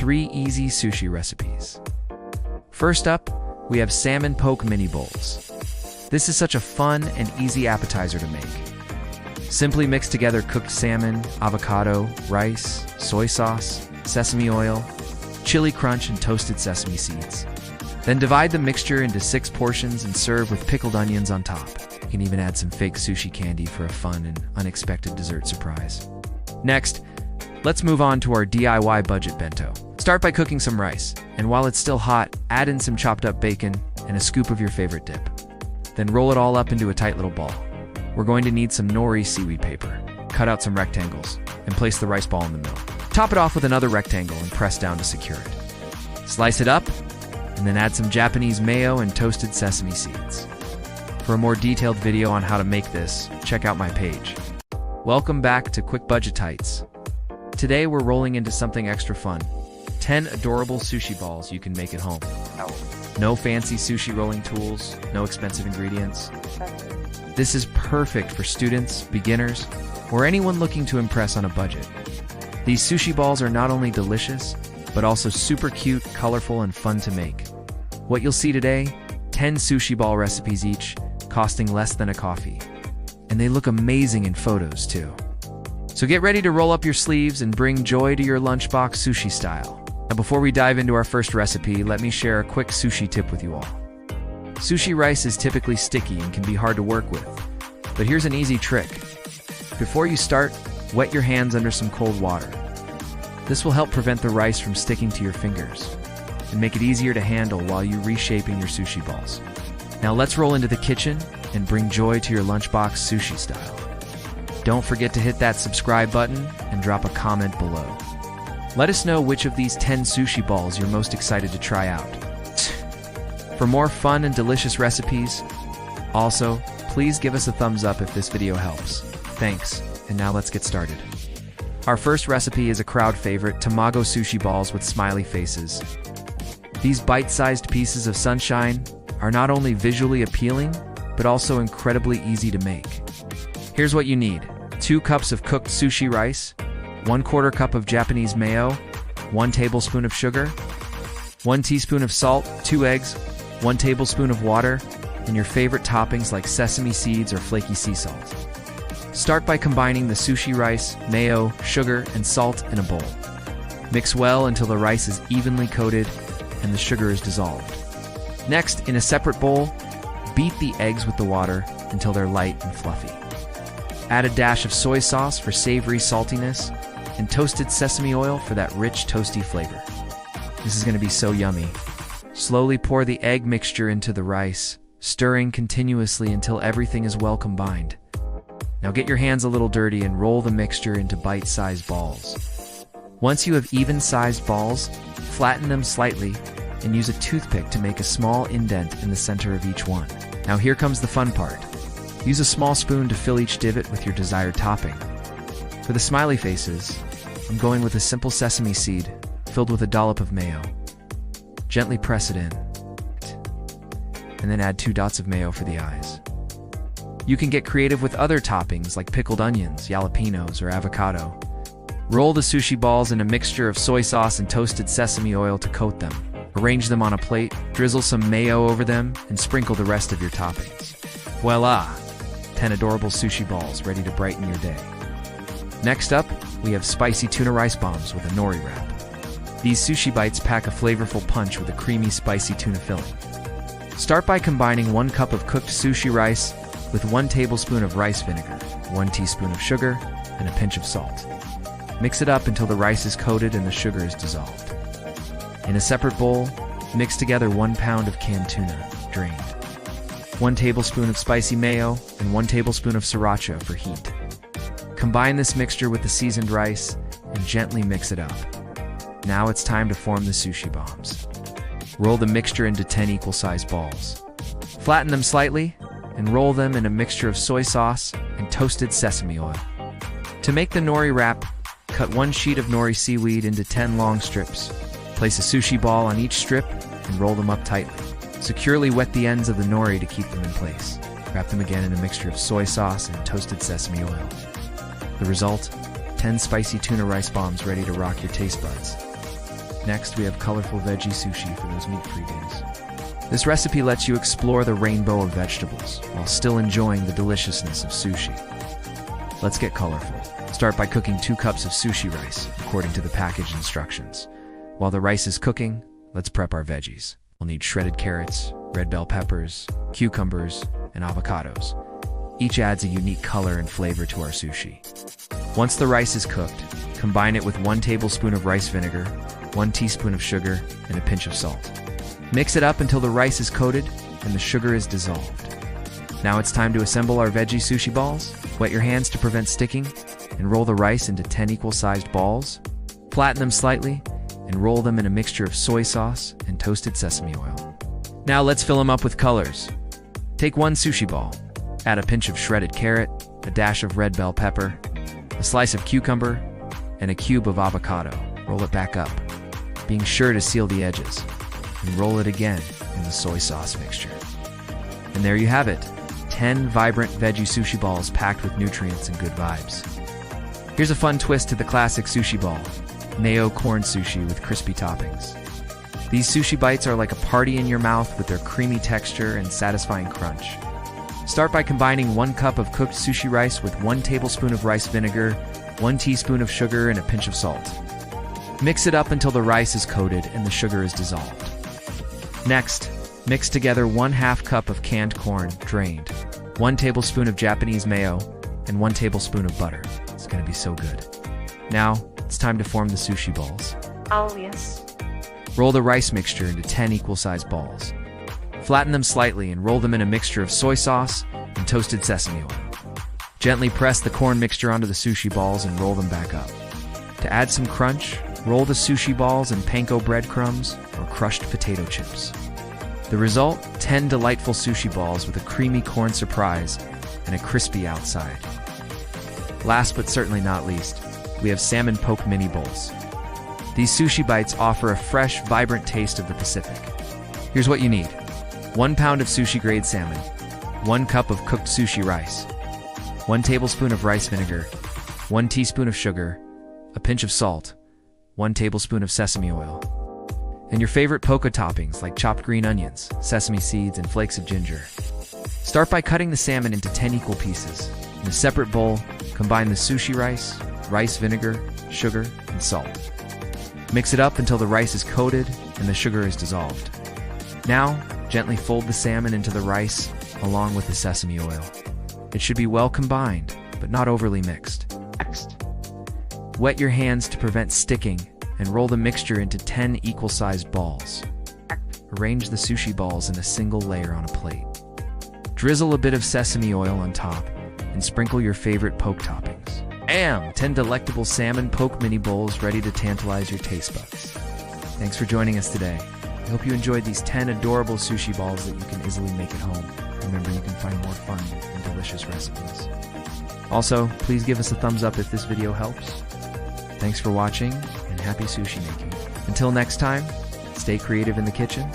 3 easy sushi recipes. First up, we have salmon poke mini bowls. This is such a fun and easy appetizer to make. Simply mix together cooked salmon, avocado, rice, soy sauce, sesame oil, chili crunch, and toasted sesame seeds. Then divide the mixture into 6 portions and serve with pickled onions on top. You can even add some fake sushi candy for a fun and unexpected dessert surprise. Next, let's move on to our DIY budget bento. Start by cooking some rice, and while it's still hot, add in some chopped up bacon and a scoop of your favorite dip. Then roll it all up into a tight little ball. We're going to need some nori seaweed paper. Cut out some rectangles and place the rice ball in the middle. Top it off with another rectangle and press down to secure it. Slice it up, and then add some Japanese mayo and toasted sesame seeds. For a more detailed video on how to make this, check out my page. Welcome back to QuickBudgetBites. Today we're rolling into something extra fun. 10 adorable sushi balls you can make at home. No fancy sushi rolling tools, no expensive ingredients. This is perfect for students, beginners, or anyone looking to impress on a budget. These sushi balls are not only delicious, but also super cute, colorful, and fun to make. What you'll see today, 10 sushi ball recipes each, costing less than a coffee. And they look amazing in photos too. So get ready to roll up your sleeves and bring joy to your lunchbox sushi style. Now before we dive into our first recipe, let me share a quick sushi tip with you all. Sushi rice is typically sticky and can be hard to work with, but here's an easy trick. Before you start, wet your hands under some cold water. This will help prevent the rice from sticking to your fingers and make it easier to handle while you're reshaping your sushi balls. Now let's roll into the kitchen and bring joy to your lunchbox sushi style. Don't forget to hit that subscribe button and drop a comment below. Let us know which of these 10 sushi balls you're most excited to try out. For more fun and delicious recipes, also, please give us a thumbs up if this video helps. Thanks, and now let's get started. Our first recipe is a crowd favorite, tamago sushi balls with smiley faces. These bite-sized pieces of sunshine are not only visually appealing, but also incredibly easy to make. Here's what you need: 2 cups of cooked sushi rice, 1/4 cup of Japanese mayo, 1 tablespoon of sugar, 1 teaspoon of salt, 2 eggs, 1 tablespoon of water, and your favorite toppings like sesame seeds or flaky sea salt. Start by combining the sushi rice, mayo, sugar, and salt in a bowl. Mix well until the rice is evenly coated and the sugar is dissolved. Next, in a separate bowl, beat the eggs with the water until they're light and fluffy. Add a dash of soy sauce for savory saltiness and toasted sesame oil for that rich, toasty flavor. This is going to be so yummy. Slowly pour the egg mixture into the rice, stirring continuously until everything is well combined. Now get your hands a little dirty and roll the mixture into bite-sized balls. Once you have even-sized balls, flatten them slightly and use a toothpick to make a small indent in the center of each one. Now here comes the fun part. Use a small spoon to fill each divot with your desired topping. For the smiley faces, I'm going with a simple sesame seed filled with a dollop of mayo. Gently press it in, and then add 2 dots of mayo for the eyes. You can get creative with other toppings like pickled onions, jalapenos, or avocado. Roll the sushi balls in a mixture of soy sauce and toasted sesame oil to coat them. Arrange them on a plate, drizzle some mayo over them, and sprinkle the rest of your toppings. Voila! 10 adorable sushi balls ready to brighten your day. Next up, we have spicy tuna rice bombs with a nori wrap. These sushi bites pack a flavorful punch with a creamy, spicy tuna filling. Start by combining 1 cup of cooked sushi rice with 1 tablespoon of rice vinegar, 1 teaspoon of sugar, and a pinch of salt. Mix it up until the rice is coated and the sugar is dissolved. In a separate bowl, mix together 1 pound of canned tuna, drained, 1 tablespoon of spicy mayo, and 1 tablespoon of sriracha for heat. Combine this mixture with the seasoned rice and gently mix it up. Now it's time to form the sushi bombs. Roll the mixture into 10 equal-sized balls. Flatten them slightly and roll them in a mixture of soy sauce and toasted sesame oil. To make the nori wrap, cut 1 sheet of nori seaweed into 10 long strips. Place a sushi ball on each strip and roll them up tightly. Securely wet the ends of the nori to keep them in place. Wrap them again in a mixture of soy sauce and toasted sesame oil. The result? 10 spicy tuna rice bombs ready to rock your taste buds. Next, we have colorful veggie sushi for those meat-free days. This recipe lets you explore the rainbow of vegetables while still enjoying the deliciousness of sushi. Let's get colorful. Start by cooking 2 cups of sushi rice, according to the package instructions. While the rice is cooking, let's prep our veggies. We'll need shredded carrots, red bell peppers, cucumbers, and avocados. Each adds a unique color and flavor to our sushi. Once the rice is cooked, combine it with 1 tablespoon of rice vinegar, 1 teaspoon of sugar, and a pinch of salt. Mix it up until the rice is coated and the sugar is dissolved. Now it's time to assemble our veggie sushi balls. Wet your hands to prevent sticking and roll the rice into 10 equal-sized balls. Flatten them slightly and roll them in a mixture of soy sauce and toasted sesame oil. Now let's fill them up with colors. Take 1 sushi ball, add a pinch of shredded carrot, a dash of red bell pepper, a slice of cucumber, and a cube of avocado. Roll it back up, being sure to seal the edges, and roll it again in the soy sauce mixture. And there you have it, 10 vibrant veggie sushi balls packed with nutrients and good vibes. Here's a fun twist to the classic sushi ball: mayo corn sushi with crispy toppings. These sushi bites are like a party in your mouth with their creamy texture and satisfying crunch. Start by combining 1 cup of cooked sushi rice with 1 tablespoon of rice vinegar, 1 teaspoon of sugar, and a pinch of salt. Mix it up until the rice is coated and the sugar is dissolved. Next, mix together 1/2 cup of canned corn, drained, 1 tablespoon of Japanese mayo, and 1 tablespoon of butter. It's going to be so good. Now, it's time to form the sushi balls. Oh, yes. Roll the rice mixture into 10 equal-sized balls. Flatten them slightly and roll them in a mixture of soy sauce and toasted sesame oil. Gently press the corn mixture onto the sushi balls and roll them back up. To add some crunch, roll the sushi balls in panko breadcrumbs or crushed potato chips. The result, 10 delightful sushi balls with a creamy corn surprise and a crispy outside. Last but certainly not least, we have salmon poke mini bowls. These sushi bites offer a fresh, vibrant taste of the Pacific. Here's what you need: 1 pound of sushi-grade salmon, 1 cup of cooked sushi rice, 1 tablespoon of rice vinegar, 1 teaspoon of sugar, a pinch of salt, 1 tablespoon of sesame oil, and your favorite poke toppings like chopped green onions, sesame seeds, and flakes of ginger. Start by cutting the salmon into 10 equal pieces. In a separate bowl, combine the sushi rice, rice vinegar, sugar, and salt. Mix it up until the rice is coated and the sugar is dissolved. Now, gently fold the salmon into the rice along with the sesame oil. It should be well combined, but not overly mixed. Wet your hands to prevent sticking and roll the mixture into 10 equal-sized balls. Arrange the sushi balls in a single layer on a plate. Drizzle a bit of sesame oil on top and sprinkle your favorite poke toppings. 10 delectable salmon poke mini bowls ready to tantalize your taste buds. Thanks for joining us today. I hope you enjoyed these 10 adorable sushi balls that you can easily make at home. Remember, you can find more fun and delicious recipes. Also, please give us a thumbs up if this video helps. Thanks for watching, and happy sushi making. Until next time, stay creative in the kitchen